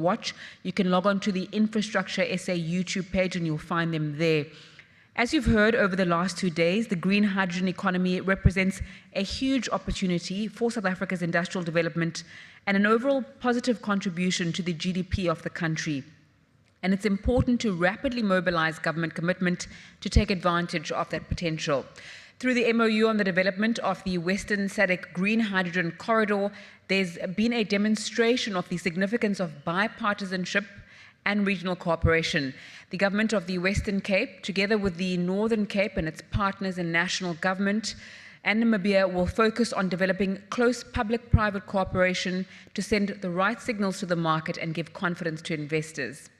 watch, you can log on to the Infrastructure SA YouTube page and you'll find them there. As you've heard over the last 2 days, the green hydrogen economy represents a huge opportunity for South Africa's industrial development and an overall positive contribution to the GDP of the country. And it's important to rapidly mobilize government commitment to take advantage of that potential. Through the MOU on the development of the Western SADC Green Hydrogen Corridor, there's been a demonstration of the significance of bipartisanship and regional cooperation. The government of the Western Cape, together with the Northern Cape and its partners in national government and Namibia, will focus on developing close public-private cooperation to send the right signals to the market and give confidence to investors.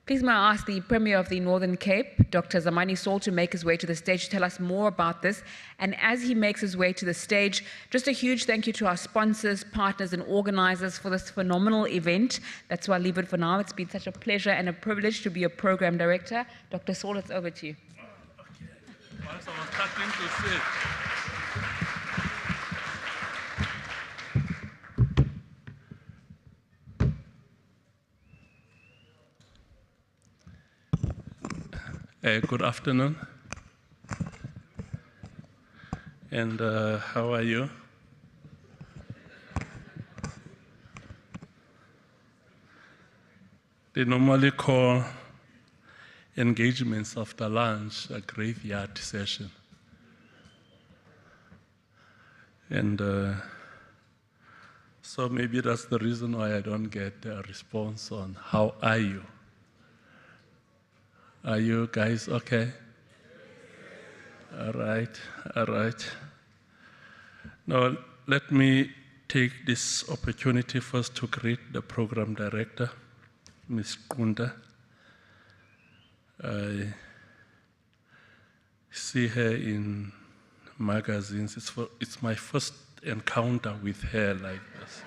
Please may I ask the Premier of the Northern Cape, Dr. Zamani Saul, to make his way to the stage to tell us more about this. And as he makes his way to the stage, just a huge thank you to our sponsors, partners, and organizers for this phenomenal event. That's why I'll leave it for now. It's been such a pleasure and a privilege to be a program director. Dr. Saul, it's over to you. Okay. Once I was starting to say, good afternoon, and how are you? They normally call engagements after lunch a graveyard session, and so maybe that's the reason why I don't get a response on how are you. Are you guys okay? All right, all right. Now, let me take this opportunity first to greet the program director, Ms. Kunda. I see her in magazines. It's my first encounter with her like this.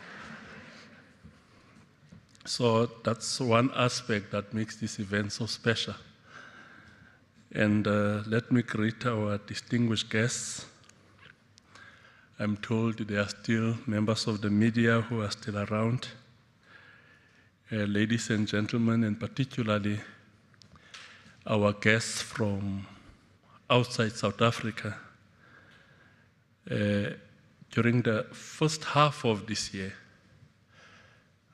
So that's one aspect that makes this event so special. And let me greet our distinguished guests. I'm told there are still members of the media who are still around. Ladies and gentlemen, and particularly our guests from outside South Africa. During the first half of this year,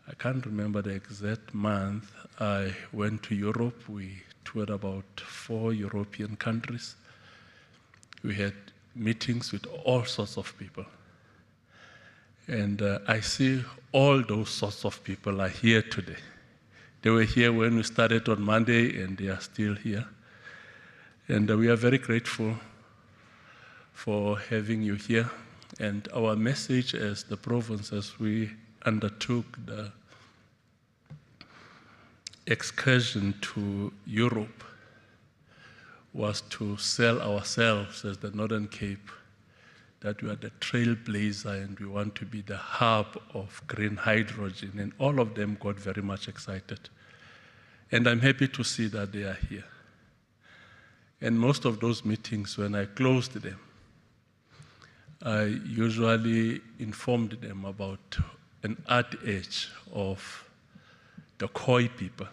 I can't remember the exact month, I went to Europe. We toured about 4 European countries. We had meetings with all sorts of people. And I see all those sorts of people are here today. They were here when we started on Monday, and they are still here. And we are very grateful for having you here. And our message as the province, as we undertook the excursion to Europe, was to sell ourselves as the Northern Cape, that we are the trailblazer and we want to be the hub of green hydrogen. And all of them got very much excited. And I'm happy to see that they are here. And most of those meetings, when I closed them, I usually informed them about an adage of the Khoi people,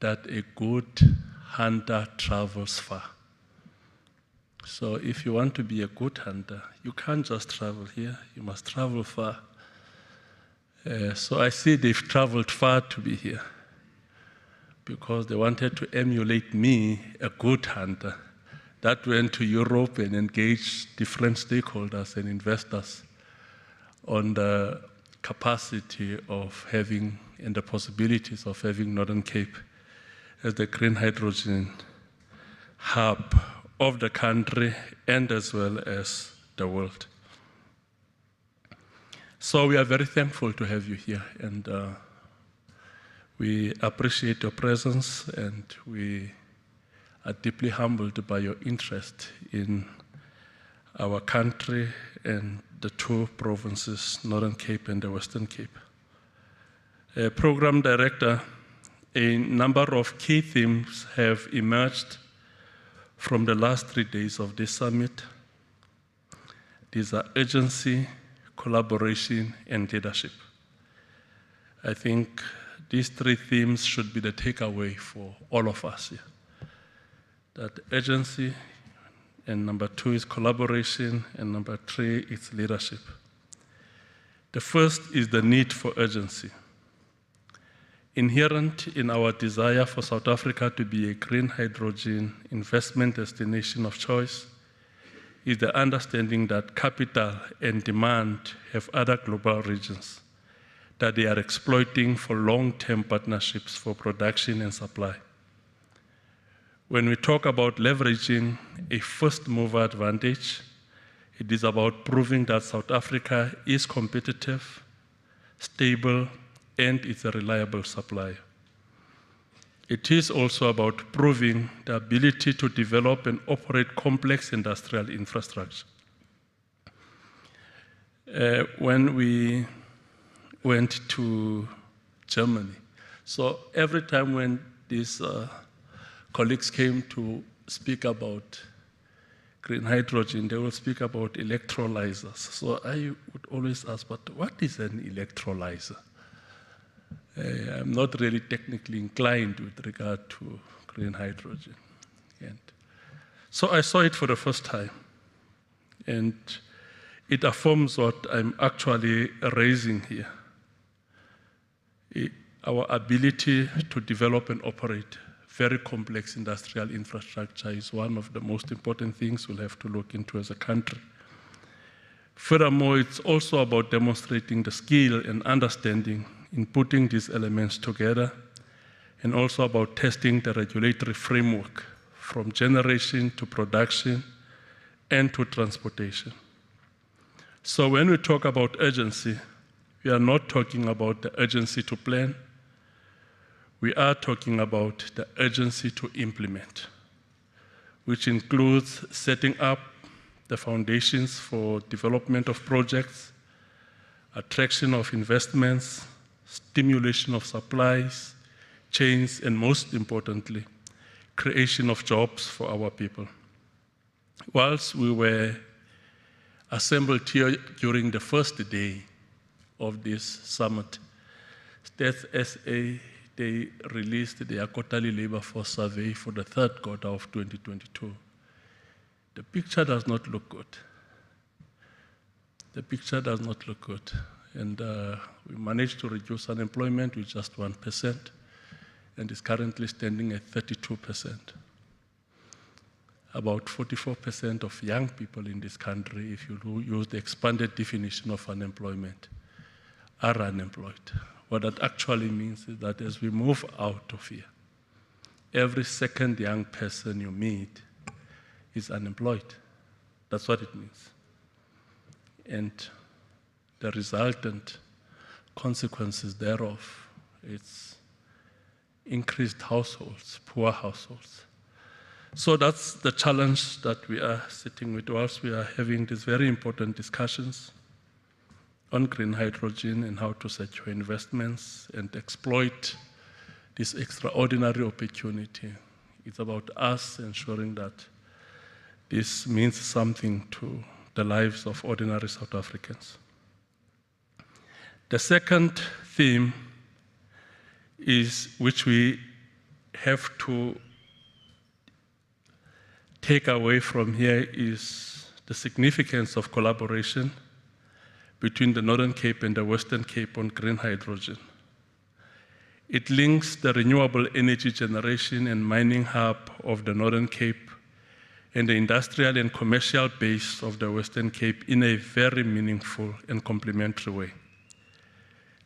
that a good hunter travels far. So if you want to be a good hunter, you can't just travel here, you must travel far. So I see they've traveled far to be here, because they wanted to emulate me, a good hunter, that went to Europe and engaged different stakeholders and investors on the capacity of having and the possibilities of having Northern Cape as the green hydrogen hub of the country and as well as the world. So we are very thankful to have you here, and we appreciate your presence, and we are deeply humbled by your interest in our country and the 2 provinces, Northern Cape and the Western Cape. Program Director, a number of key themes have emerged from the last 3 days of this summit. These are urgency, collaboration, and leadership. I think these three themes should be the takeaway for all of us here. That urgency, and number two is collaboration, and number three is leadership. The first is the need for urgency. Inherent in our desire for South Africa to be a green hydrogen investment destination of choice is the understanding that capital and demand have other global regions that they are exploiting for long-term partnerships for production and supply. When we talk about leveraging a first-mover advantage, it is about proving that South Africa is competitive, stable, and is a reliable supplier. It is also about proving the ability to develop and operate complex industrial infrastructure. When we went to Germany, so every time when these colleagues came to speak about green hydrogen, they will speak about electrolyzers. So I would always ask, but what is an electrolyzer? I'm not really technically inclined with regard to green hydrogen. And so I saw it for the first time. And it affirms what I'm actually raising here. Our ability to develop and operate very complex industrial infrastructure is one of the most important things we'll have to look into as a country. Furthermore, it's also about demonstrating the skill and understanding in putting these elements together, and also about testing the regulatory framework from generation to production and to transportation. So when we talk about urgency, we are not talking about the urgency to plan. We are talking about the urgency to implement, which includes setting up the foundations for development of projects, attraction of investments, stimulation of supplies, chains, and most importantly, creation of jobs for our people. Whilst we were assembled here during the first day of this summit, Stats SA, they released their quarterly labor force survey for the third quarter of 2022. The picture does not look good. The picture does not look good. And we managed to reduce unemployment with just 1%, and is currently standing at 32%. About 44% of young people in this country, if you use the expanded definition of unemployment, are unemployed. What that actually means is that as we move out of here, every second young person you meet is unemployed. That's what it means. And the resultant consequences thereof, it's increased households, poor households. So that's the challenge that we are sitting with whilst we are having these very important discussions on green hydrogen and how to secure investments and exploit this extraordinary opportunity. It's about us ensuring that this means something to the lives of ordinary South Africans. The second theme is, which we have to take away from here, is the significance of collaboration between the Northern Cape and the Western Cape on green hydrogen. It links the renewable energy generation and mining hub of the Northern Cape and the industrial and commercial base of the Western Cape in a very meaningful and complementary way.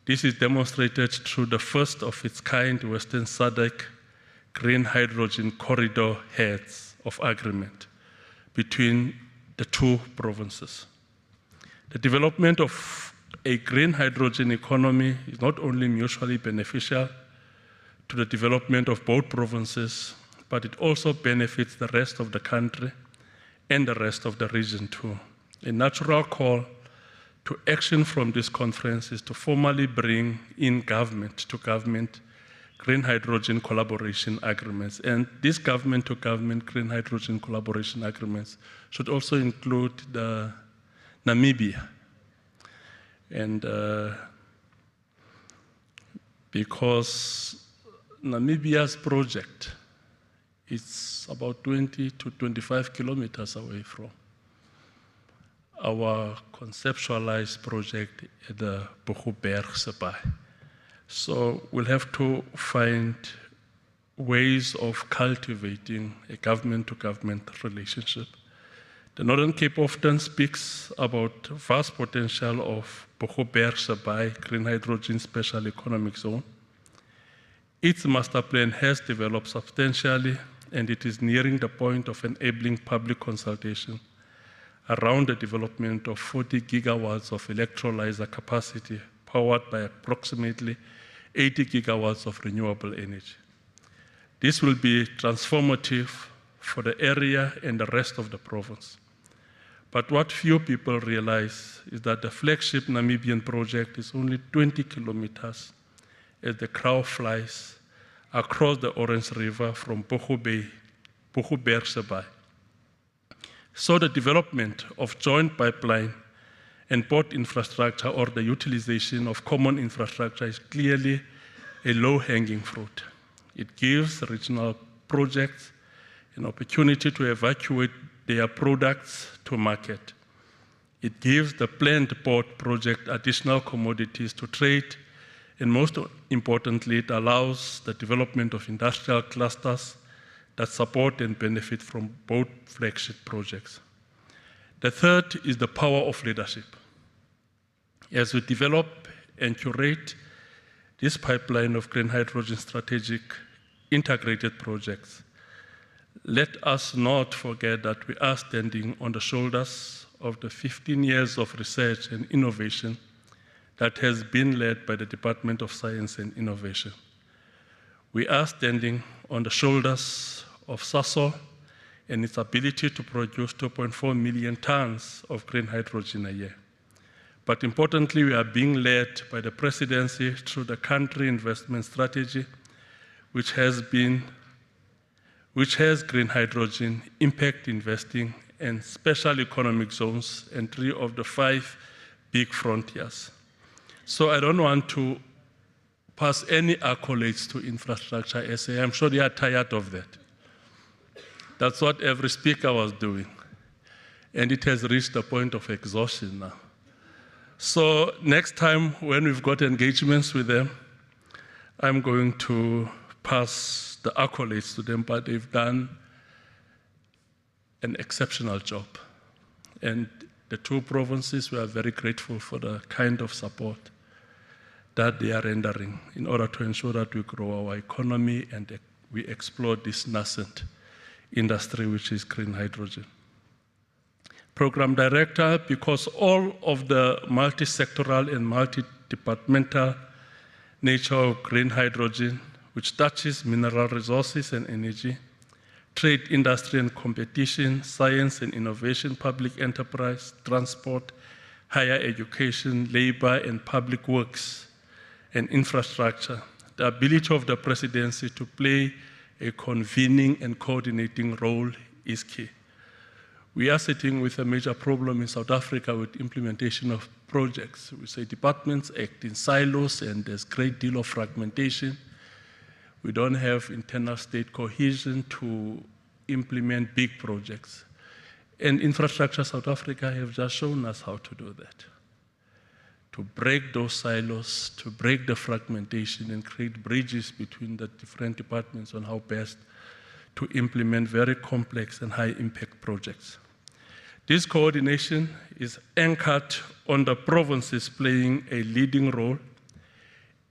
This is demonstrated through the first of its kind Western SADC green hydrogen corridor heads of agreement between the two provinces. The development of a green hydrogen economy is not only mutually beneficial to the development of both provinces, but it also benefits the rest of the country and the rest of the region too. A natural call to action from this conference is to formally bring in government-to-government green hydrogen collaboration agreements. And these government-to-government green hydrogen collaboration agreements should also include the Namibia. And because Namibia's project is about 20 to 25 kilometers away from our conceptualized project at the Bochubergsebaai. So we'll have to find ways of cultivating a government-to-government relationship. The Northern Cape often speaks about vast potential of Bochubergsebaai green hydrogen special economic zone. Its master plan has developed substantially, and it is nearing the point of enabling public consultation around the development of 40 gigawatts of electrolyzer capacity powered by approximately 80 gigawatts of renewable energy. This will be transformative for the area and the rest of the province. But what few people realize is that the flagship Namibian project is only 20 kilometers as the crow flies across the Orange River from Bochubergsebaai. So the development of joint pipeline and port infrastructure, or the utilization of common infrastructure, is clearly a low-hanging fruit. It gives regional projects an opportunity to evacuate their products to market. It gives the planned port project additional commodities to trade, and most importantly, it allows the development of industrial clusters that support and benefit from both flagship projects. The third is the power of leadership. As we develop and curate this pipeline of green hydrogen strategic integrated projects, let us not forget that we are standing on the shoulders of the 15 years of research and innovation that has been led by the Department of Science and Innovation. We are standing on the shoulders of Sasol and its ability to produce 2.4 million tons of green hydrogen a year. But importantly, we are being led by the presidency through the country investment strategy, which has green hydrogen, impact investing, and special economic zones, and 3 of the 5 big frontiers. So I don't want to pass any accolades to Infrastructure SA. I'm sure they are tired of that. That's what every speaker was doing. And it has reached the point of exhaustion now. So next time when we've got engagements with them, I'm going to pass the accolades to them, but they've done an exceptional job. And the 2 provinces, we are very grateful for the kind of support that they are rendering in order to ensure that we grow our economy and we explore this nascent industry, which is green hydrogen. Program Director, because all of the multi-sectoral and multi-departmental nature of green hydrogen, which touches mineral resources and energy, trade, industry and competition, science and innovation, public enterprise, transport, higher education, labor and public works, and infrastructure, the ability of the presidency to play a convening and coordinating role is key. We are sitting with a major problem in South Africa with implementation of projects. We say departments act in silos and there's a great deal of fragmentation. We don't have internal state cohesion to implement big projects. And Infrastructure South Africa have just shown us how to do that. To break those silos, to break the fragmentation and create bridges between the different departments on how best to implement very complex and high impact projects. This coordination is anchored on the provinces playing a leading role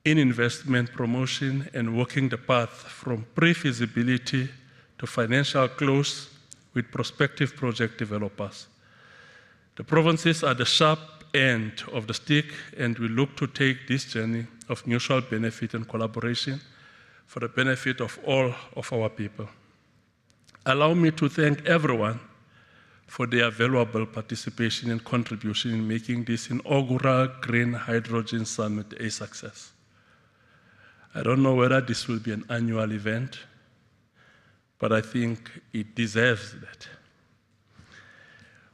in investment promotion and walking the path from pre-feasibility to financial close with prospective project developers. The provinces are the sharp end of the stick, and we look to take this journey of mutual benefit and collaboration for the benefit of all of our people. Allow me to thank everyone for their valuable participation and contribution in making this inaugural Green Hydrogen Summit a success. I don't know whether this will be an annual event, but I think it deserves that.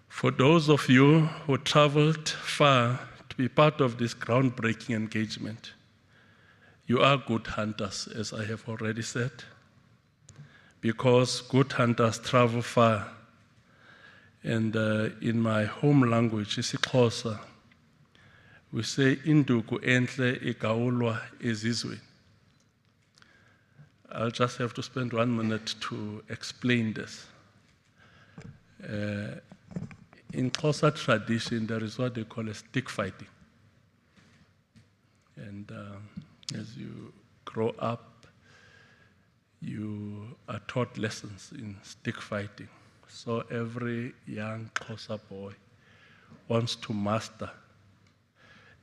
For those of you who traveled far to be part of this groundbreaking engagement, You are good hunters, as I have already said, because good hunters travel far. And in my home language, isiXhosa, we say, induku entle igawulwa ezizweni. I'll just have to spend 1 minute to explain this. In Xhosa tradition, there is what they call a stick fighting. And as you grow up, you are taught lessons in stick fighting. So every young Xhosa boy wants to master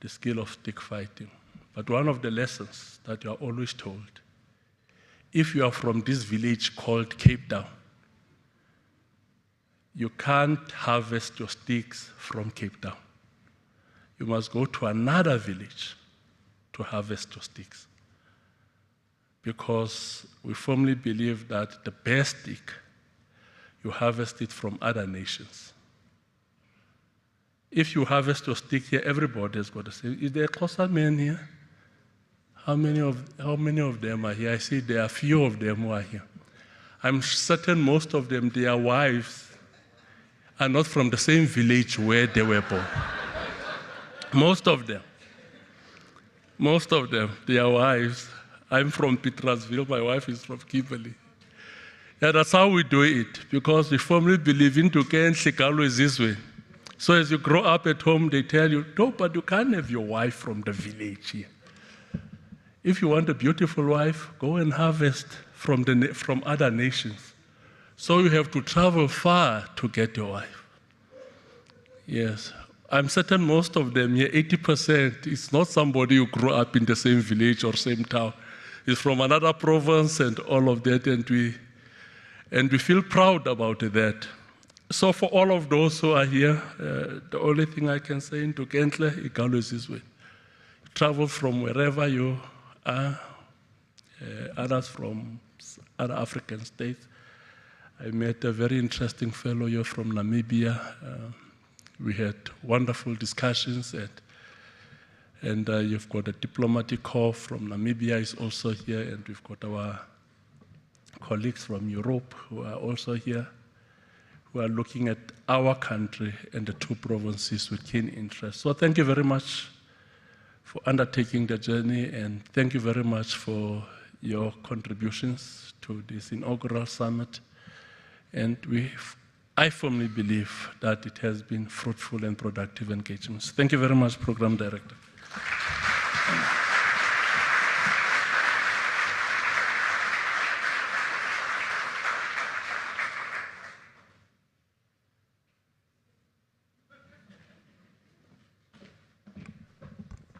the skill of stick fighting. But one of the lessons that you are always told, if you are from this village called Cape Town, you can't harvest your sticks from Cape Town. You must go to another village to harvest your sticks. Because we firmly believe that the best stick, you harvest it from other nations. If you harvest your stick here, everybody has got to say, is there a Xhosa man here? How many of them are here? I see there are few of them who are here. I'm certain most of them, their wives are not from the same village where they were born. Most of them, their wives. I'm from Petersville, my wife is from Kimberley. Yeah, that's how we do it, because we firmly believe in this way. So as you grow up at home, they tell you, no, but you can't have your wife from the village here. If you want a beautiful wife, go and harvest from other nations. So you have to travel far to get your wife. Yes, I'm certain most of them, yeah, 80%, is not somebody who grew up in the same village or same town. It's from another province and all of that, and we feel proud about that. So for all of those who are here, the only thing I can say into Kentle, Igalo is this way. Travel from wherever you are, others from other African states. I met a very interesting fellow here from Namibia. We had wonderful discussions, and you've got a diplomatic corps from Namibia is also here, and we've got our colleagues from Europe who are also here, who are looking at our country and the two provinces with keen interest. So thank you very much for undertaking the journey, and thank you very much for your contributions to this inaugural summit. And I firmly believe that it has been fruitful and productive engagements. Thank you very much, Program Director.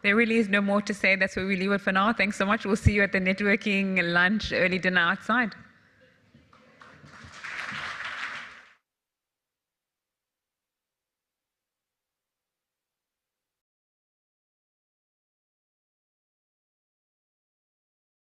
There really is no more to say. That's where we leave it for now. Thanks so much. We'll see you at the networking lunch, early dinner outside.